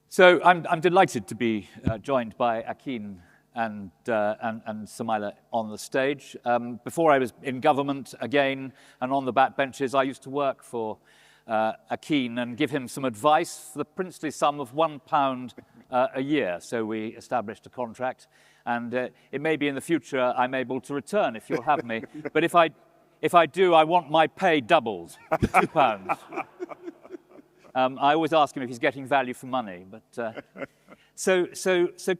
So I'm delighted to be joined by Akin and Samaila on the stage. Before I was in government again and on the backbenches, I used to work for Akin and give him some advice for the princely sum of £1 a year. So we established a contract, and it may be in the future I'm able to return if you'll have me. But if I do, I want my pay doubled, £2. I always ask him if he's getting value for money. But so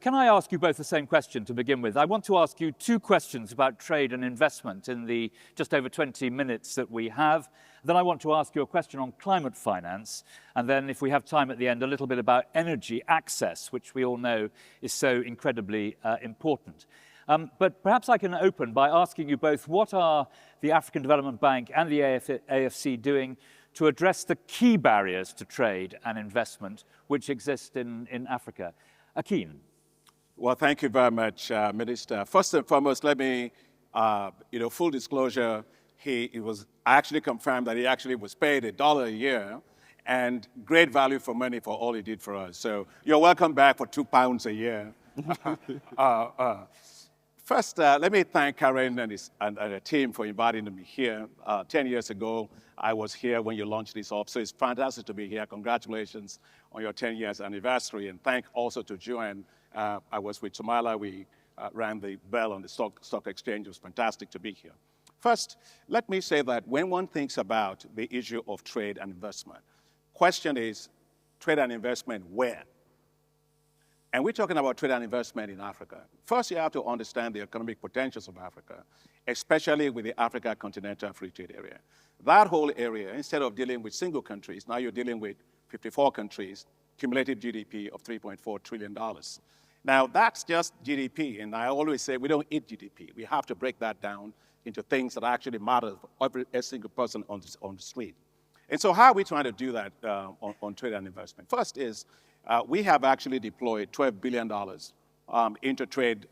can I ask you both the same question to begin with? I want to ask you two questions about trade and investment in the just over 20 minutes that we have. Then I want to ask you a question on climate finance. And then if we have time at the end, a little bit about energy access, which we all know is so incredibly important. But perhaps I can open by asking you both, what are the African Development Bank and the AFC doing to address the key barriers to trade and investment which exist in Africa? Akin. Well, thank you very much, Minister. First and foremost, let me, full disclosure, I actually confirmed that he actually was paid $1 a year and great value for money for all he did for us. So you're welcome back for £2 a year. First, let me thank Karen and her team for inviting me here. 10 years ago, I was here when you launched this up, so it's fantastic to be here. Congratulations on your 10 years anniversary, and thank also to Joanne. I was with Samaila. We rang the bell on the stock exchange. It was fantastic to be here. First, let me say that when one thinks about the issue of trade and investment, question is trade and investment where? And we're talking about trade and investment in Africa. First, you have to understand the economic potentials of Africa, especially with the Africa Continental Free Trade Area. That whole area, instead of dealing with single countries, now you're dealing with 54 countries, cumulative GDP of $3.4 trillion. Now, that's just GDP, and I always say we don't eat GDP. We have to break that down into things that actually matter for every single person on the street. And so how are we trying to do that on trade and investment? First is, we have actually deployed $12 billion into trade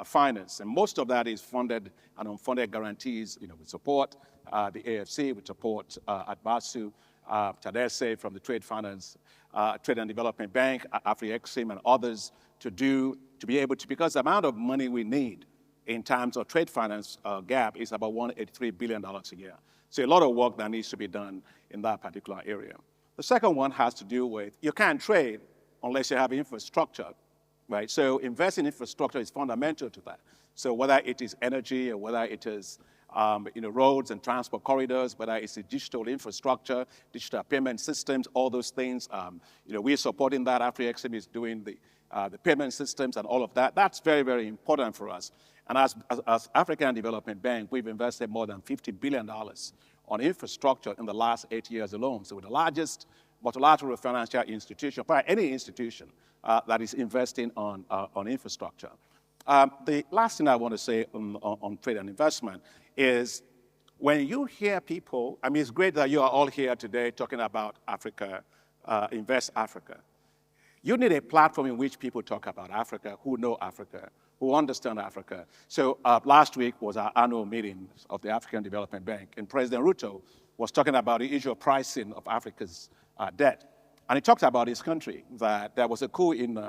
finance, and most of that is funded and unfunded guarantees. We support the AFC, we support Adbasu, Tadesse from the Trade Finance, Trade and Development Bank, Afri-Exim, and others to be able to, because the amount of money we need in terms of trade finance gap is about $183 billion a year. So a lot of work that needs to be done in that particular area. The second one has to do with, you can't trade unless you have infrastructure, right? So investing in infrastructure is fundamental to that. So whether it is energy or whether it is roads and transport corridors, whether it's a digital infrastructure, digital payment systems, all those things, we're supporting that. Afri-Exim is doing the payment systems and all of that. That's very, very important for us. And as African Development Bank, we've invested more than $50 billion on infrastructure in the last 8 years alone. So we're the largest multilateral financial institution, probably any institution that is investing on infrastructure. The last thing I want to say on trade and investment is when you hear people, I mean, it's great that you are all here today talking about Africa, Invest Africa. You need a platform in which people talk about Africa, who know Africa, who understand Africa. So last week was our annual meeting of the African Development Bank, and President Ruto was talking about the issue of pricing of Africa's debt. And he talked about his country, that there was a coup in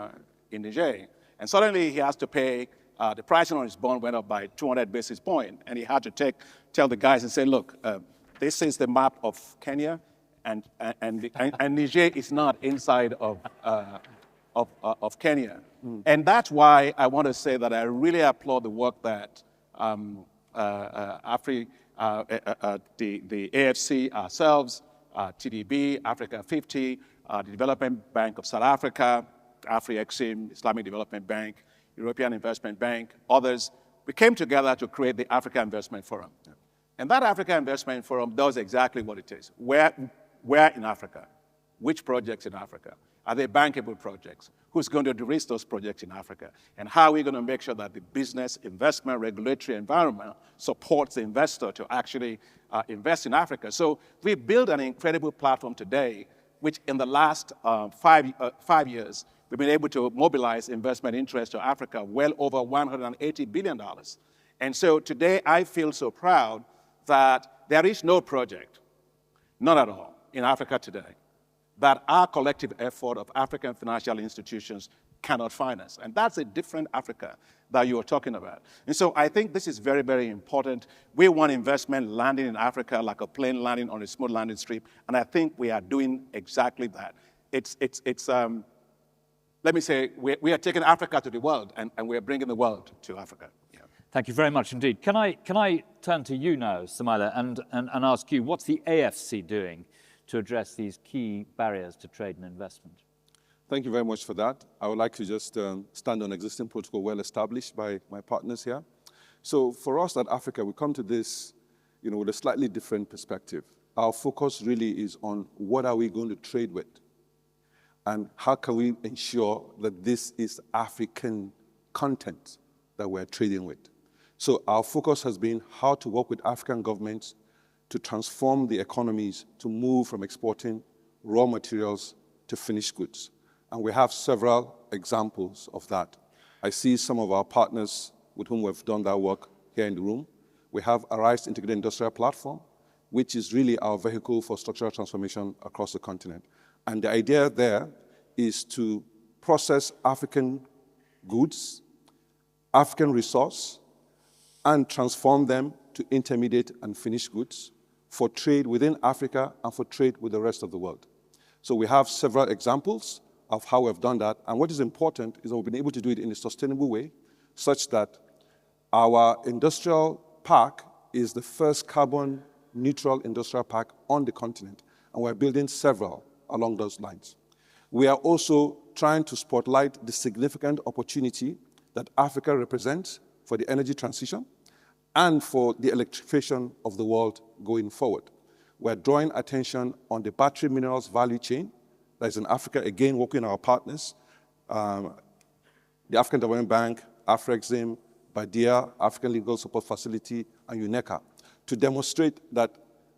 Niger, and suddenly he has to pay, the pricing on his bond went up by 200 basis points, and he had to tell the guys and say, look, this is the map of Kenya, and Niger is not inside of Kenya. And that's why I want to say that I really applaud the work that the AFC ourselves, TDB, Africa 50, the Development Bank of South Africa, Afri-Exim, Islamic Development Bank, European Investment Bank, others, we came together to create the Africa Investment Forum. And that Africa Investment Forum does exactly what it is. Where in Africa? Which projects in Africa? Are they bankable projects? Who's going to de-risk those projects in Africa? And how are we going to make sure that the business, investment, regulatory environment supports the investor to actually invest in Africa? So we built an incredible platform today, which in the last 5 years, we've been able to mobilize investment interest to Africa well over $180 billion. And so today, I feel so proud that there is no project, none at all, in Africa today, that our collective effort of African financial institutions cannot finance. And that's a different Africa that you are talking about. And so I think this is very, very important. We want investment landing in Africa like a plane landing on a smooth landing strip, and I think we are doing exactly that. Let me say, we are taking Africa to the world, and we are bringing the world to Africa. Yeah. Thank you very much indeed. Can I turn to you now, Samaila, and ask you, what's the AFC doing to address these key barriers to trade and investment? Thank you very much for that. I would like to just stand on existing protocol well established by my partners here. So for us at Africa, we come to this, with a slightly different perspective. Our focus really is on what are we going to trade with, and how can we ensure that this is African content that we're trading with. So our focus has been how to work with African governments to transform the economies to move from exporting raw materials to finished goods. And we have several examples of that. I see some of our partners with whom we've done that work here in the room. We have Arise Integrated Industrial Platform, which is really our vehicle for structural transformation across the continent. And the idea there is to process African goods, African resource, and transform them to intermediate and finished goods for trade within Africa and for trade with the rest of the world. So we have several examples of how we've done that. And what is important is that we've been able to do it in a sustainable way, such that our industrial park is the first carbon neutral industrial park on the continent. And we're building several along those lines. We are also trying to spotlight the significant opportunity that Africa represents for the energy transition and for the electrification of the world going forward. We're drawing attention on the battery minerals value chain that is in Africa, again, working with our partners, the African Development Bank, Afrexim, Badia, African Legal Support Facility, and UNECA, to demonstrate that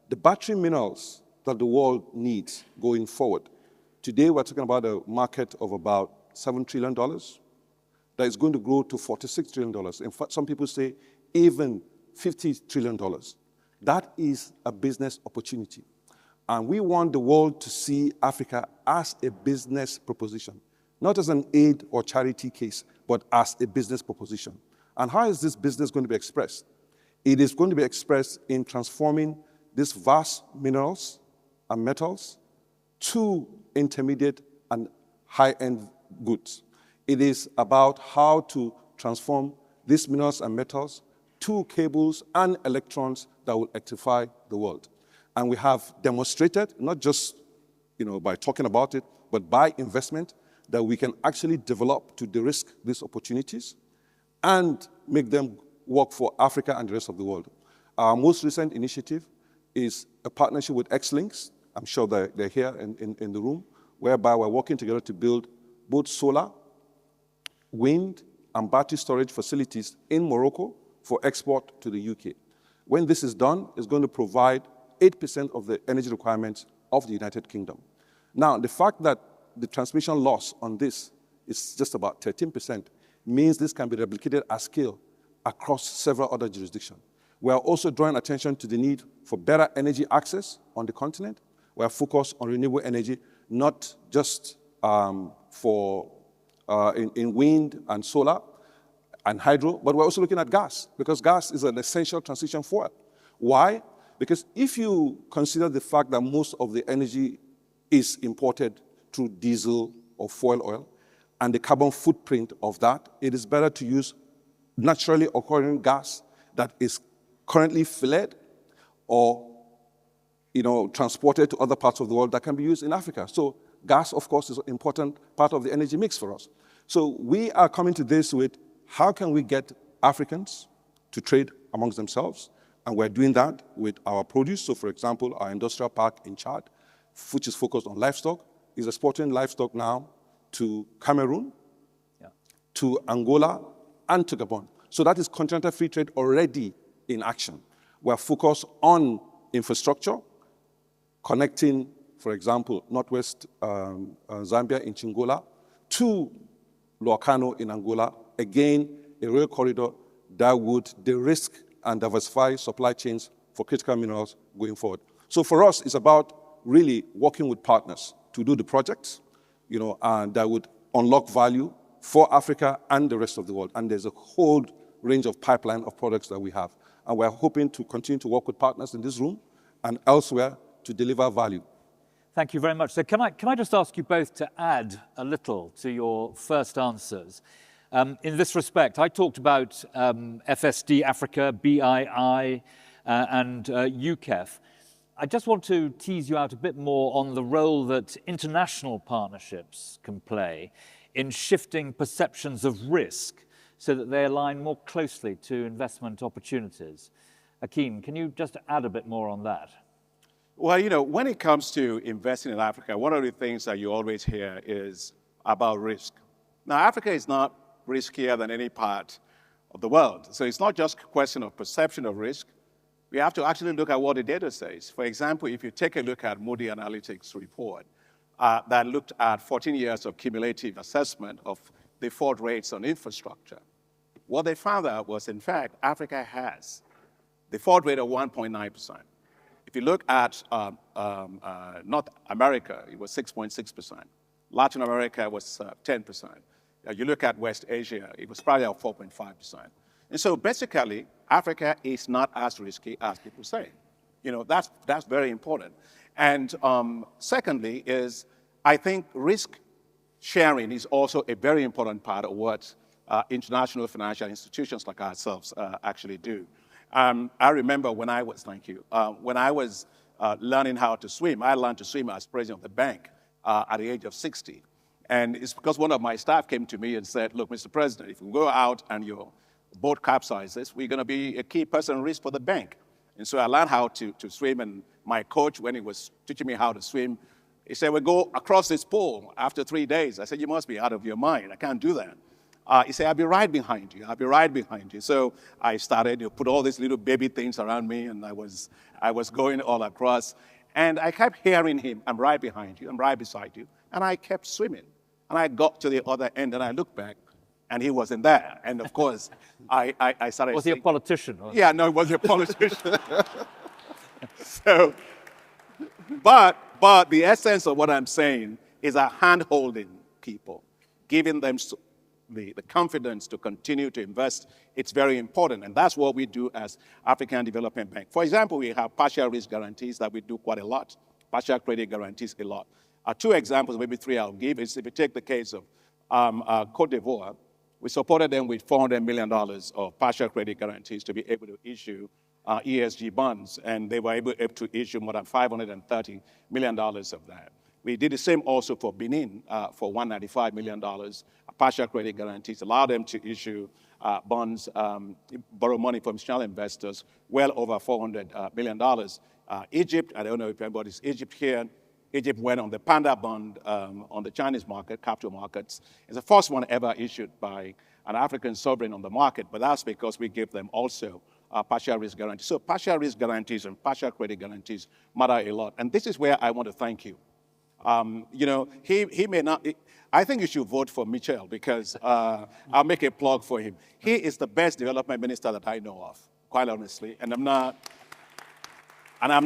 the battery minerals that the world needs going forward. Today, we're talking about a market of about $7 trillion that is going to grow to $46 trillion. In fact, some people say even $50 trillion. That is a business opportunity. And we want the world to see Africa as a business proposition, not as an aid or charity case, but as a business proposition. And how is this business going to be expressed? It is going to be expressed in transforming these vast minerals and metals to intermediate and high-end goods. It is about how to transform these minerals and metals to cables and electrons that will electrify the world. And we have demonstrated, not just by talking about it, but by investment, that we can actually develop to de-risk these opportunities and make them work for Africa and the rest of the world. Our most recent initiative is a partnership with X-Links. I'm sure they're here in the room, whereby we're working together to build both solar, wind, and battery storage facilities in Morocco for export to the UK. When this is done, it's going to provide 8% of the energy requirements of the United Kingdom. Now, the fact that the transmission loss on this is just about 13% means this can be replicated at scale across several other jurisdictions. We are also drawing attention to the need for better energy access on the continent. We are focused on renewable energy, not just in wind and solar and hydro, but we're also looking at gas, because gas is an essential transition fuel. Why? Because if you consider the fact that most of the energy is imported through diesel or fuel oil, and the carbon footprint of that, it is better to use naturally occurring gas that is currently filleted or transported to other parts of the world that can be used in Africa. So gas, of course, is an important part of the energy mix for us. So we are coming to this with how can we get Africans to trade amongst themselves? And we're doing that with our produce. So, for example, our industrial park in Chad, which is focused on livestock, is exporting livestock now to Cameroon, to Angola, and to Gabon. So that is continental free trade already in action. We're focused on infrastructure, connecting, for example, northwest Zambia in Chingola to Luakano in Angola. Again, a rail corridor that would de-risk and diversify supply chains for critical minerals going forward. So for us, it's about really working with partners to do the projects, and that would unlock value for Africa and the rest of the world. And there's a whole range of pipeline of products that we have. And we're hoping to continue to work with partners in this room and elsewhere to deliver value. Thank you very much. So can I just ask you both to add a little to your first answers? In this respect, I talked about FSD Africa, BII, and UKEF. I just want to tease you out a bit more on the role that international partnerships can play in shifting perceptions of risk so that they align more closely to investment opportunities. Akin, can you just add a bit more on that? Well, when it comes to investing in Africa, one of the things that you always hear is about risk. Now, Africa is not riskier than any part of the world. So it's not just a question of perception of risk. We have to actually look at what the data says. For example, if you take a look at Moody Analytics report that looked at 14 years of cumulative assessment of default rates on infrastructure, what they found out was, in fact, Africa has default rate of 1.9%. If you look at North America, it was 6.6%. Latin America was 10%. You look at West Asia, it was probably at 4.5%. And so basically, Africa is not as risky as people say. That's very important. And secondly is, I think risk sharing is also a very important part of what international financial institutions like ourselves actually do. I remember when I was, when I was learning how to swim, I learned to swim as president of the bank at the age of 60. And it's because one of my staff came to me and said, look, Mr. President, if you go out and your boat capsizes, we're going to be a key person risk for the bank. And so I learned how to swim, and my coach, when he was teaching me how to swim, he said, we'll go across this pool after 3 days. I said, you must be out of your mind. I can't do that. He said, I'll be right behind you. I'll be right behind you. So I started to put all these little baby things around me, and I was going all across. And I kept hearing him, I'm right behind you, I'm right beside you. And I kept swimming. And I got to the other end, and I looked back, and he wasn't there. And of course, I started Was he a politician? Or? Yeah, no, he wasn't a politician. So, but the essence of what I'm saying is a hand-holding people, giving them the confidence to continue to invest. It's very important, and that's what we do as African Development Bank. For example, we have partial risk guarantees that we do quite a lot, partial credit guarantees a lot. Two examples, maybe three I'll give, is if you take the case of Cote d'Ivoire, we supported them with $400 million of partial credit guarantees to be able to issue ESG bonds, and they were able to issue more than $530 million of that. We did the same also for Benin for $195 million. Partial credit guarantees allow them to issue bonds, borrow money from institutional investors, well over $400 million. Egypt, I don't know if anybody's Egypt here. Egypt went on the Panda bond on the Chinese market, capital markets. It's the first one ever issued by an African sovereign on the market, but that's because we give them also partial risk guarantees. So partial risk guarantees and partial credit guarantees matter a lot. And this is where I want to thank you. He may not, I think you should vote for Michel because I'll make a plug for him. He is the best development minister that I know of, quite honestly, and I'm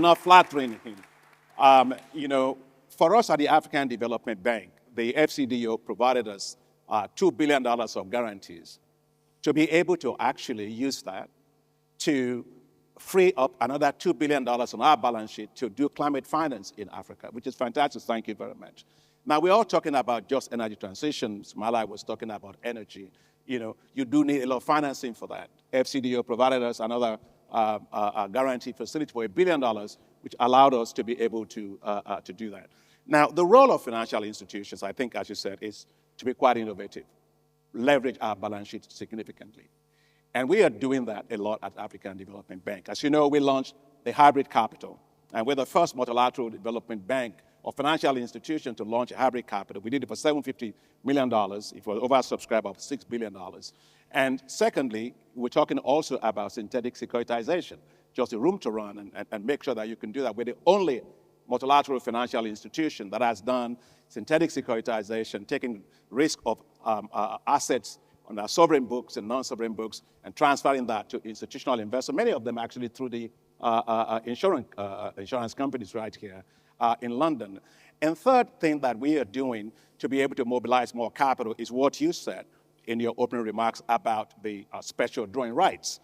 not flattering him. For us at the African Development Bank, the FCDO provided us $2 billion of guarantees to be able to actually use that to free up another $2 billion on our balance sheet to do climate finance in Africa, which is fantastic. Thank you very much. Now, we're all talking about just energy transition. Samaila was talking about energy. You do need a lot of financing for that. FCDO provided us another guarantee facility for $1 billion, which allowed us to be able to do that. Now, the role of financial institutions, I think, as you said, is to be quite innovative, leverage our balance sheet significantly. And we are doing that a lot at African Development Bank. As you know, we launched the hybrid capital, and we're the first multilateral development bank or financial institution to launch a hybrid capital. We did it for $750 million. It was oversubscribed of $6 billion. And secondly, we're talking also about synthetic securitization, just a room to run and make sure that you can do that. We're the only multilateral financial institution that has done synthetic securitization, taking risk of assets on our sovereign books and non-sovereign books and transferring that to institutional investors, many of them actually through the insurance companies right here in London. And third thing that we are doing to be able to mobilize more capital is what you said in your opening remarks about the special drawing rights.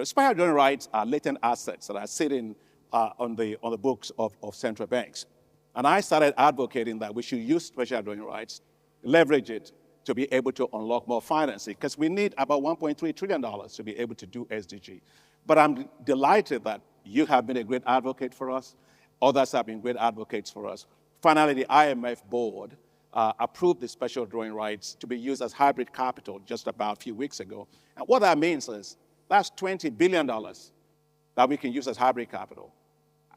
Special drawing rights are latent assets that are sitting on the books of central banks. And I started advocating that we should use special drawing rights, leverage it to be able to unlock more financing, because we need about $1.3 trillion to be able to do SDG. But I'm delighted that you have been a great advocate for us. Others have been great advocates for us. Finally, the IMF board approved the special drawing rights to be used as hybrid capital just about a few weeks ago. And what that means is that's $20 billion that we can use as hybrid capital.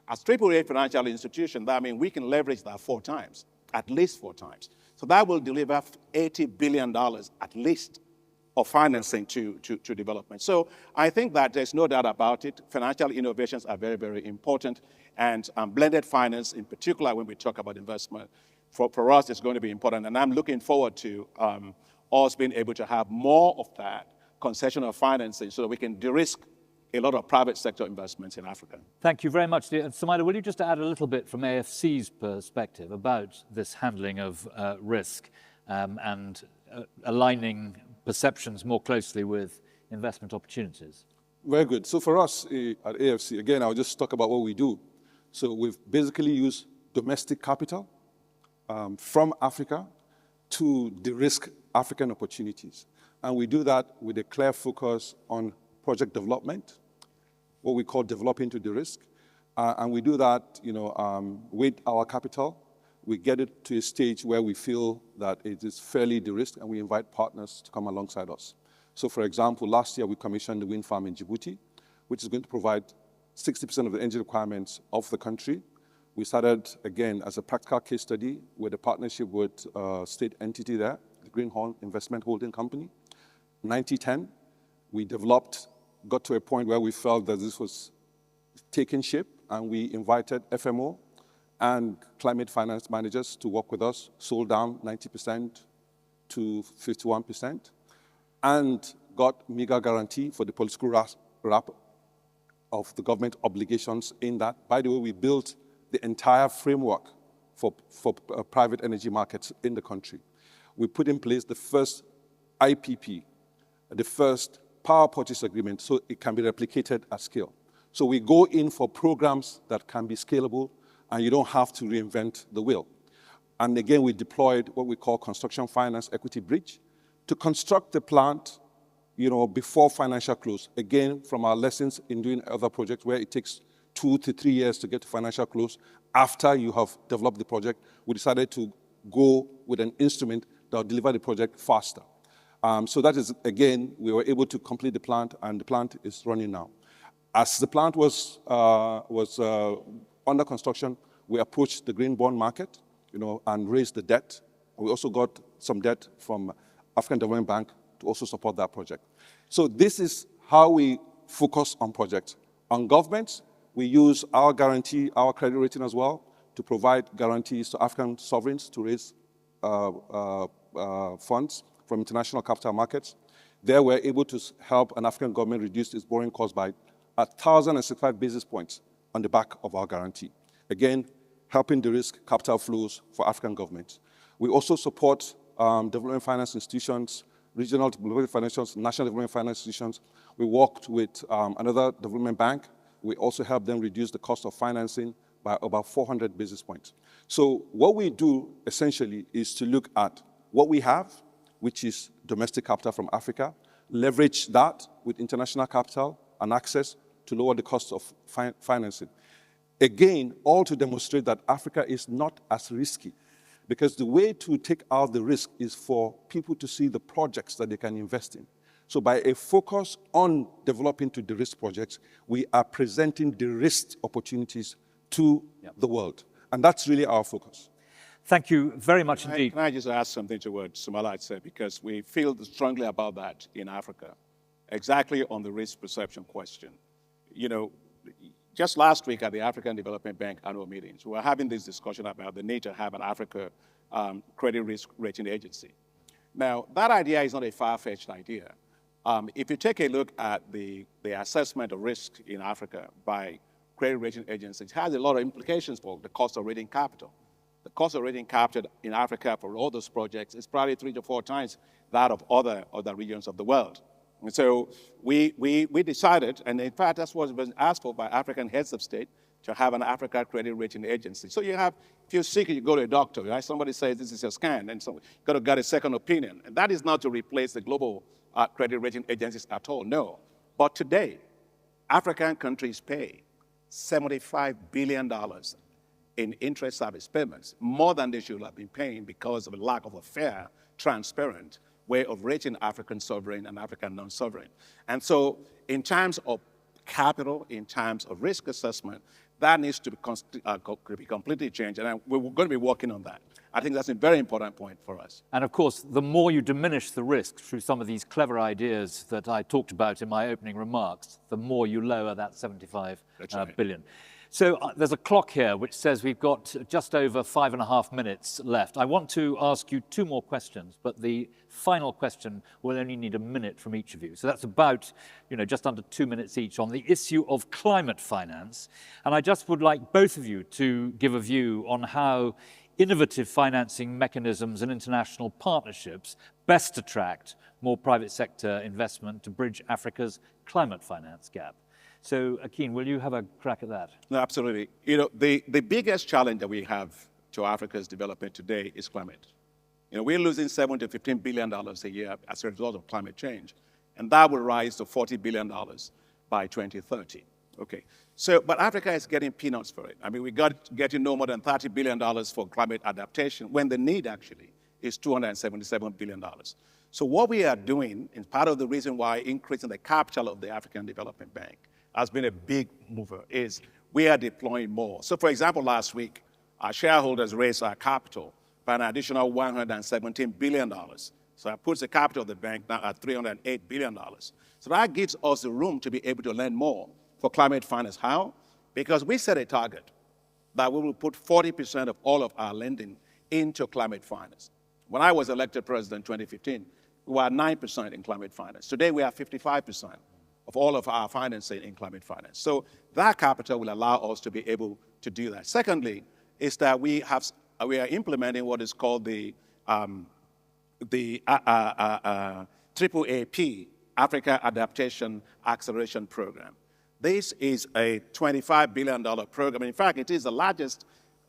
As AAA financial institution, that means we can leverage that 4 times, at least 4 times. So that will deliver $80 billion at least of financing to development. So I think that there's no doubt about it. Financial innovations are very, very important. And blended finance, in particular, when we talk about investment, for us, it's going to be important. And I'm looking forward to us being able to have more of that concessional financing so that we can de-risk a lot of private sector investments in Africa. Thank you very much. Samaila, will you just add a little bit from AFC's perspective about this handling of risk and aligning perceptions more closely with investment opportunities? Very good. So for us at AFC, again, I'll just talk about what we do. So we've basically used domestic capital from Africa to de-risk African opportunities. And we do that with a clear focus on project development, what we call developing to de-risk. And we do that, with our capital. We get it to a stage where we feel that it is fairly de-risked, and we invite partners to come alongside us. So for example, last year we commissioned the wind farm in Djibouti, which is going to provide 60% of the energy requirements of the country. We started, again, as a practical case study with a partnership with a state entity there, the Greenhorn Investment Holding Company. 2010, we got to a point where we felt that this was taking shape, and we invited FMO and climate finance managers to work with us, sold down 90% to 51%, and got MEGA guarantee for the political wrap of the government obligations in that. By the way, we built the entire framework for private energy markets in the country. We put in place the first IPP, the first power purchase agreement, so it can be replicated at scale. So we go in for programs that can be scalable, and you don't have to reinvent the wheel. And again, we deployed what we call construction finance equity bridge to construct the plant, before financial close. Again, from our lessons in doing other projects where it takes 2 to 3 years to get to financial close, after you have developed the project, we decided to go with an instrument that will deliver the project faster. So that is, again, we were able to complete the plant, and the plant is running now. As the plant was under construction, we approached the green bond market, and raised the debt. We also got some debt from African Development Bank to also support that project. So this is how we focus on projects. On governments, we use our guarantee, our credit rating as well, to provide guarantees to African sovereigns to raise funds from international capital markets. There, we're able to help an African government reduce its borrowing cost by 1,065 basis points on the back of our guarantee. Again, helping de-risk capital flows for African governments. We also support development finance institutions, regional development finance institutions, national development finance institutions. We worked with another development bank. We also help them reduce the cost of financing by about 400 basis points. So what we do essentially is to look at what we have, which is domestic capital from Africa, leverage that with international capital and access to lower the cost of financing. Again, all to demonstrate that Africa is not as risky, because the way to take out the risk is for people to see the projects that they can invest in. So by a focus on developing to de-risk projects, we are presenting de-risked opportunities to the world. And that's really our focus. Thank you very much indeed. Can I just add something to what Samaila said? Because we feel strongly about that in Africa, exactly on the risk perception question. Just last week at the African Development Bank annual meetings, we were having this discussion about the need to have an Africa credit risk rating agency. Now, that idea is not a far-fetched idea. If you take a look at the assessment of risk in Africa by credit rating agencies, it has a lot of implications for the cost of rating capital. the cost of rating captured in Africa for all those projects is probably 3 to 4 times that of other regions of the world. And so we decided, and in fact, that's what was asked for by African heads of state, to have an Africa credit rating agency. So you have, if you're sick, you go to a doctor, right? Somebody says this is your scan, and so you got to get a second opinion. And that is not to replace the global credit rating agencies at all, no. But today, African countries pay $75 billion in interest service payments, more than they should have been paying because of a lack of a fair, transparent way of rating African sovereign and African non-sovereign. And so in terms of capital, in terms of risk assessment, that needs to be completely changed, and we're going to be working on that. I think that's a very important point for us. And of course, the more you diminish the risk through some of these clever ideas that I talked about in my opening remarks, the more you lower that 75 billion. So there's a clock here which says we've got just over 5.5 minutes left. I want to ask you 2 more questions, but the final question will only need a minute from each of you. So that's about, just under 2 minutes each on the issue of climate finance. And I just would like both of you to give a view on how innovative financing mechanisms and international partnerships best attract more private sector investment to bridge Africa's climate finance gap. So, Akin, will you have a crack at that? No, absolutely. The biggest challenge that we have to Africa's development today is climate. We're losing $7 to $15 billion a year as a result of climate change, and that will rise to $40 billion by 2030. Okay. So, but Africa is getting peanuts for it. I mean, we got getting no more than $30 billion for climate adaptation when the need actually is $277 billion. So what we are doing, and part of the reason why increasing the capital of the African Development Bank has been a big mover, is we are deploying more. So for example, last week, our shareholders raised our capital by an additional $117 billion. So that puts the capital of the bank now at $308 billion. So that gives us the room to be able to lend more for climate finance. How? Because we set a target that we will put 40% of all of our lending into climate finance. When I was elected president in 2015, we were at 9% in climate finance. Today we are 55% of all of our financing in climate finance. So that capital will allow us to be able to do that. Secondly, is that we are implementing what is called the AAP, Africa Adaptation Acceleration Program. This is a $25 billion program. In fact, it is the largest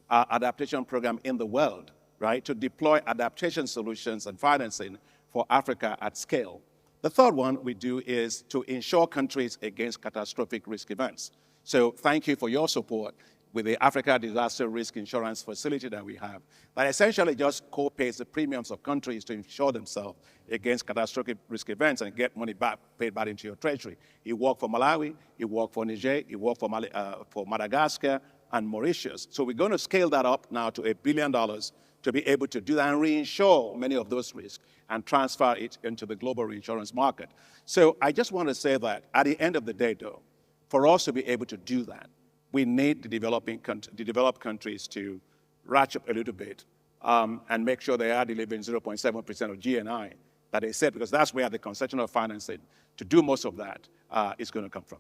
adaptation program in the world, right, to deploy adaptation solutions and financing for Africa at scale. The third one we do is to insure countries against catastrophic risk events. So thank you for your support with the Africa Disaster Risk Insurance Facility that we have, that essentially just co-pays the premiums of countries to insure themselves against catastrophic risk events and get money back, paid back into your treasury. It worked for Malawi, it worked for Niger, it worked for Madagascar and Mauritius. So we're going to scale that up now to $1 billion to be able to do that and reinsure many of those risks and transfer it into the global reinsurance market. So I just want to say that at the end of the day, though, for us to be able to do that, we need the developed countries to ratchet up a little bit and make sure they are delivering 0.7% of GNI that they said, because that's where the concessional financing to do most of that is going to come from.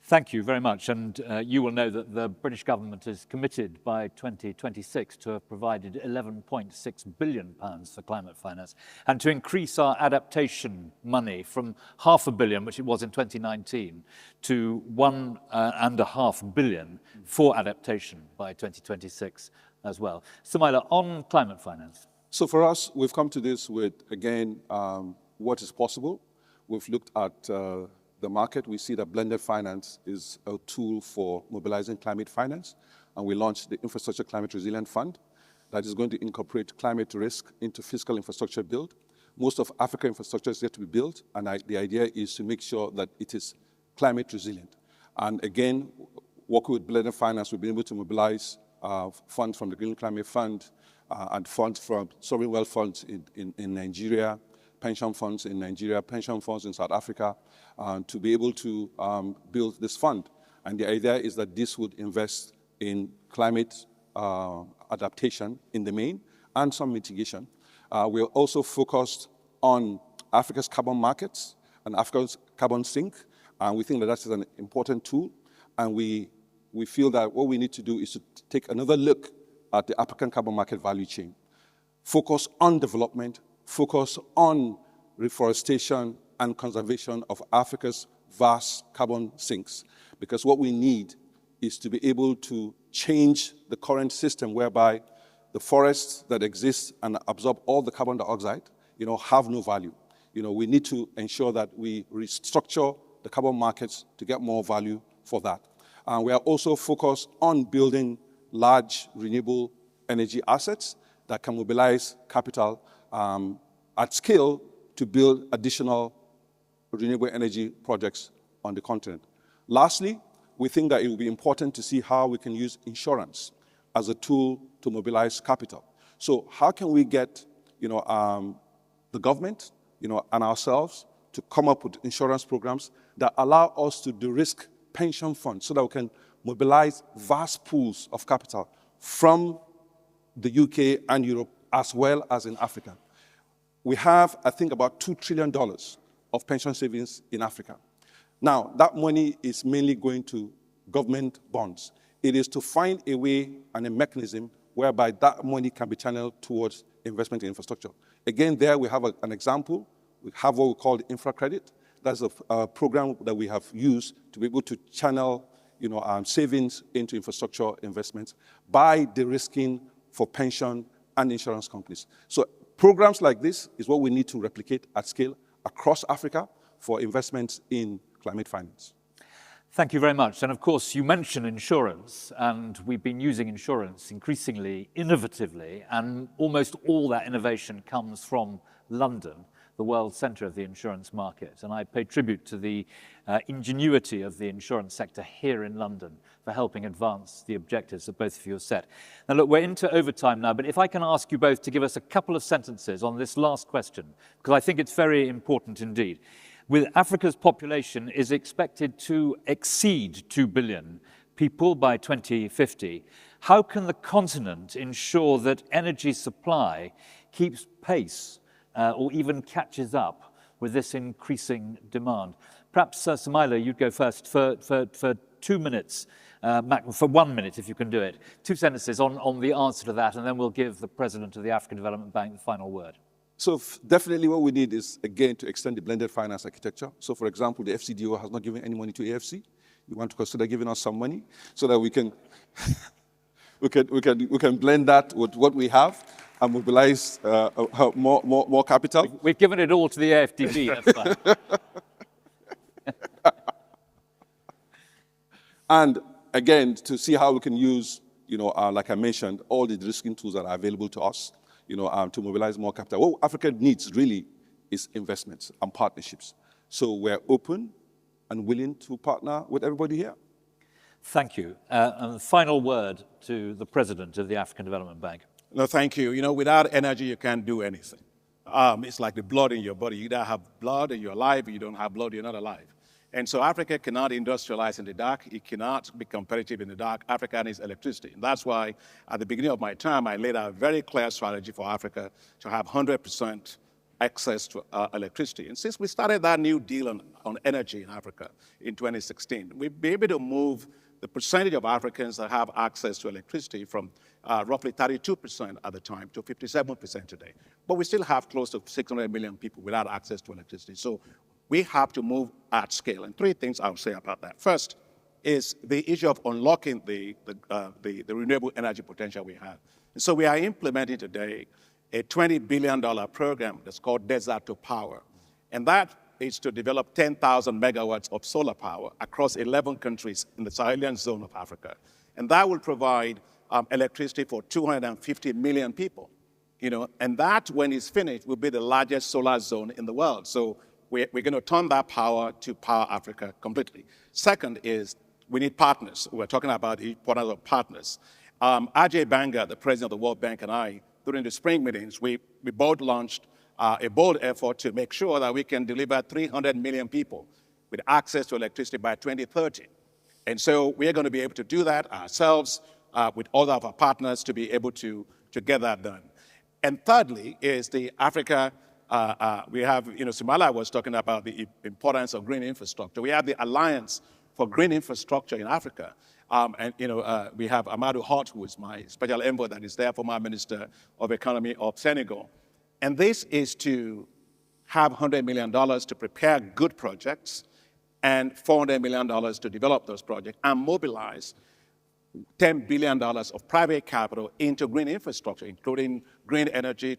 Thank you very much. And you will know that the British government is committed by 2026 to have provided £11.6 billion for climate finance and to increase our adaptation money from £500 million, which it was in 2019, to £1.5 billion for adaptation by 2026 as well. Samaila, on climate finance. So for us, we've come to this with, again, what is possible. We've looked at the market. We see that blended finance is a tool for mobilizing climate finance, and we launched the Infrastructure Climate Resilient Fund that is going to incorporate climate risk into fiscal infrastructure build. Most of Africa infrastructure is yet to be built, and the idea is to make sure that it is climate resilient. And again, working with blended finance, we've been able to mobilize funds from the Green Climate Fund and funds from sovereign wealth funds in Nigeria, pension funds in Nigeria, pension funds in South Africa, to be able to build this fund. And the idea is that this would invest in climate adaptation in the main and some mitigation. We're also focused on Africa's carbon markets and Africa's carbon sink, and we think that that is an important tool. And we feel that what we need to do is to take another look at the African carbon market value chain. Focus on development, focus on reforestation and conservation of Africa's vast carbon sinks. Because what we need is to be able to change the current system whereby the forests that exist and absorb all the carbon dioxide, have no value. We need to ensure that we restructure the carbon markets to get more value for that. We are also focused on building large renewable energy assets that can mobilize capital at scale to build additional renewable energy projects on the continent. Lastly, we think that it will be important to see how we can use insurance as a tool to mobilize capital. So how can we get the government and ourselves to come up with insurance programs that allow us to de-risk pension funds so that we can mobilize vast pools of capital from the UK and Europe as well as in Africa. We have, I think, about $2 trillion of pension savings in Africa. Now, that money is mainly going to government bonds. It is to find a way and a mechanism whereby that money can be channeled towards investment in infrastructure. Again, there we have an example. We have what we call the infra credit. That's a program that we have used to be able to channel savings into infrastructure investments by de-risking for pension and insurance companies. So programs like this is what we need to replicate at scale across Africa for investments in climate finance. Thank you very much. And of course, you mentioned insurance, and we've been using insurance increasingly innovatively, and almost all that innovation comes from London, the world centre of the insurance market. And I pay tribute to the ingenuity of the insurance sector here in London for helping advance the objectives that both of you have set. Now look, we're into overtime now, but if I can ask you both to give us a couple of sentences on this last question, because I think it's very important indeed. With Africa's population is expected to exceed 2 billion people by 2050, how can the continent ensure that energy supply keeps pace or even catches up with this increasing demand? Perhaps, Samaila, you'd go first for 2 minutes, for 1 minute if you can do it. 2 sentences on the answer to that, and then we'll give the President of the African Development Bank the final word. So definitely what we need is, again, to extend the blended finance architecture. So for example, the FCDO has not given any money to AFC. You want to consider giving us some money so that we can we can blend that with what we have and mobilize more capital. We've given it all to the AFDB, that's fine. And again, to see how we can use, like I mentioned, all the de-risking tools that are available to us, to mobilize more capital. What Africa needs really is investments and partnerships. So we're open and willing to partner with everybody here. Thank you. And the final word to the President of the African Development Bank. No, thank you. Without energy, you can't do anything. It's like the blood in your body. You either have blood and you're alive, or you don't have blood, you're not alive. And so Africa cannot industrialize in the dark. It cannot be competitive in the dark. Africa needs electricity. And that's why at the beginning of my term, I laid out a very clear strategy for Africa to have 100% access to electricity. And since we started that new deal on energy in Africa in 2016, we've been able to move the percentage of Africans that have access to electricity from roughly 32% at the time to 57% today. But we still have close to 600 million people without access to electricity. So we have to move at scale. And 3 things I'll say about that. First is the issue of unlocking the renewable energy potential we have. And so we are implementing today a $20 billion program that's called Desert to Power. And that is to develop 10,000 megawatts of solar power across 11 countries in the Sahelian zone of Africa. And that will provide electricity for 250 million people. And that, when it's finished, will be the largest solar zone in the world. So we're going to turn that power to power Africa completely. Second is we need partners. We're talking about the importance of partners. Ajay Banga, the president of the World Bank, and I, during the spring meetings, we both launched a bold effort to make sure that we can deliver 300 million people with access to electricity by 2030. And so we're going to be able to do that ourselves with all of our partners to be able to get that done. And thirdly is the Africa. We have, Samaila was talking about the importance of green infrastructure. We have the alliance for green infrastructure in Africa. We have Amadou Hott, who is my special envoy that is there, former Minister of Economy of Senegal. And this is to have $100 million to prepare good projects and $400 million to develop those projects and mobilize $10 billion of private capital into green infrastructure, including green energy,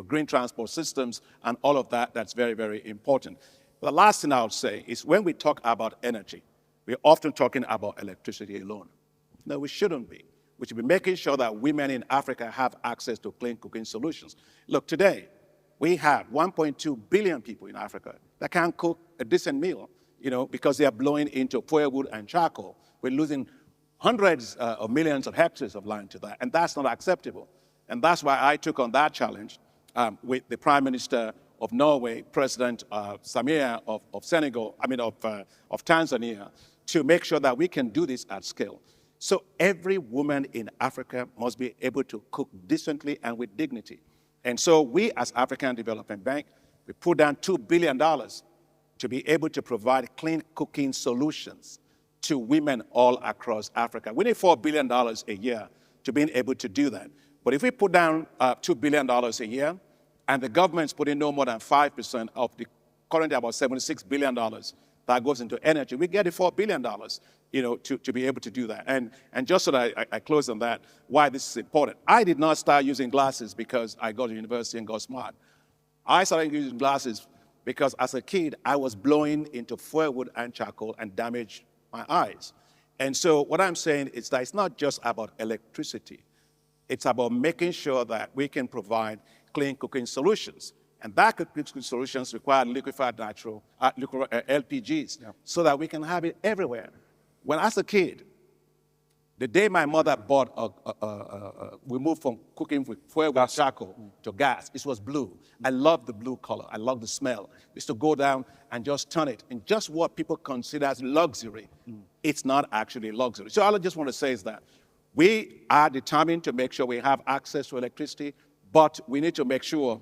green transport systems, and all of that. That's very, very important. The last thing I would say is when we talk about energy, we're often talking about electricity alone. No, we shouldn't be. We should be making sure that women in Africa have access to clean cooking solutions. Look, today, we have 1.2 billion people in Africa that can't cook a decent meal, because they are blowing into firewood and charcoal. We're losing hundreds of millions of hectares of land to that, and that's not acceptable. And that's why I took on that challenge with the Prime Minister of Norway, President Samaila of Senegal, of Tanzania, to make sure that we can do this at scale. So every woman in Africa must be able to cook decently and with dignity. And so we, as African Development Bank, we put down $2 billion to be able to provide clean cooking solutions to women all across Africa. We need $4 billion a year to be able to do that. But if we put down $2 billion a year, and the government's putting no more than 5% of the currently about $76 billion that goes into energy, we get $4 billion, to be able to do that. And just so that I close on that, why this is important. I did not start using glasses because I got to university and got smart. I started using glasses because as a kid, I was blowing into firewood and charcoal and damaged my eyes. And so what I'm saying is that it's not just about electricity. It's about making sure that we can provide clean cooking solutions. And that cooking solutions require liquefied natural, LPGs, so that we can have it everywhere. When I was a kid, the day my mother bought, we moved from cooking with firewood charcoal to gas, it was blue. I love the blue color. I love the smell. We used to go down and just turn it. And just what people consider as luxury, it's not actually luxury. So all I just want to say is that we are determined to make sure we have access to electricity, but we need to make sure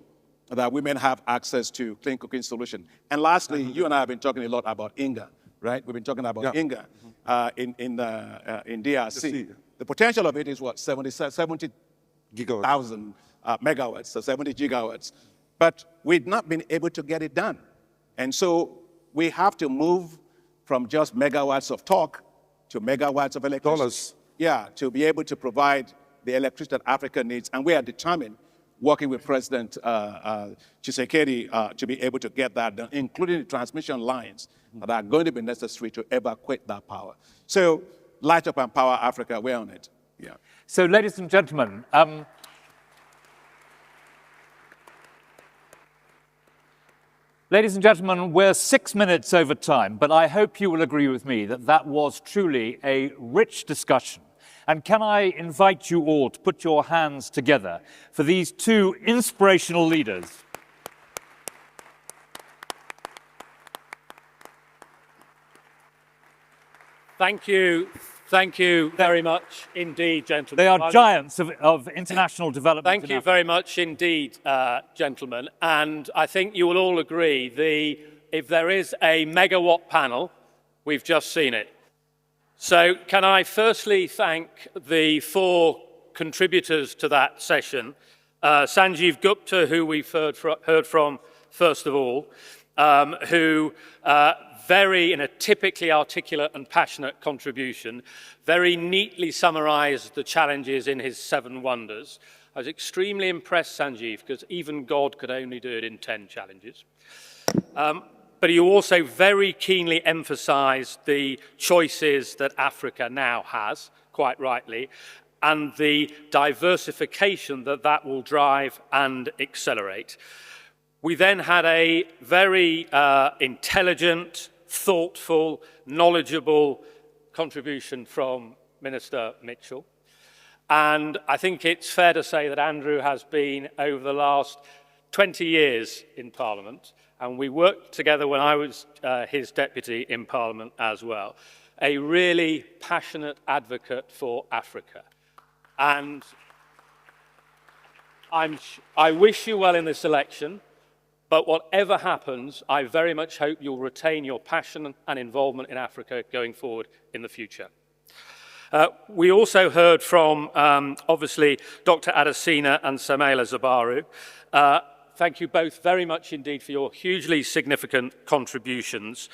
that women have access to clean cooking solution. And lastly, you and I have been talking a lot about INGA, right? We've been talking about INGA in DRC. The potential of it is what, 70,000 megawatts, so 70 gigawatts. But we've not been able to get it done. And so we have to move from just megawatts of talk to megawatts of electricity. Dollars. Yeah, to be able to provide the electricity that Africa needs. And we are determined, working with President Tshisekedi, to be able to get that done, including the transmission lines that are going to be necessary to evacuate that power. So, light up and power Africa, we're on it. Yeah. So, ladies and gentlemen, we're 6 minutes over time, but I hope you will agree with me that that was truly a rich discussion. And can I invite you all to put your hands together for these two inspirational leaders? Thank you very much indeed, gentlemen. They are giants of international development. Thank you very much indeed, gentlemen. And I think you will all agree, if there is a megawatt panel, we've just seen it. So can I firstly thank the four contributors to that session, Sanjeev Gupta, who we've heard from first of all, who in a typically articulate and passionate contribution, very neatly summarized the challenges in his 7 wonders. I was extremely impressed, Sanjeev, because even God could only do it in 10 challenges. But he also very keenly emphasized the choices that Africa now has, quite rightly, and the diversification that will drive and accelerate. We then had a very intelligent, thoughtful, knowledgeable contribution from Minister Mitchell. And I think it's fair to say that Andrew has been, over the last 20 years in Parliament, and we worked together when I was his deputy in Parliament as well, a really passionate advocate for Africa. And I wish you well in this election, But whatever happens, I very much hope you'll retain your passion and involvement in Africa going forward in the future. We also heard from, obviously, Dr. Adesina and Samaila Zubairu. Thank you both very much indeed for your hugely significant contributions.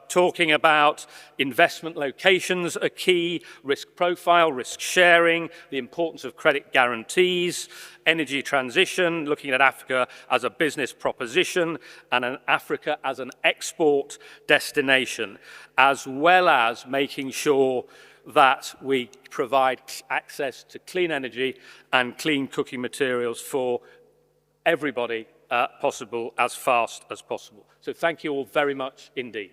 Talking about investment locations, a key, risk profile, risk sharing, the importance of credit guarantees, energy transition, looking at Africa as a business proposition, and Africa as an export destination, as well as making sure that we provide access to clean energy and clean cooking materials for everybody possible as fast as possible. So thank you all very much indeed.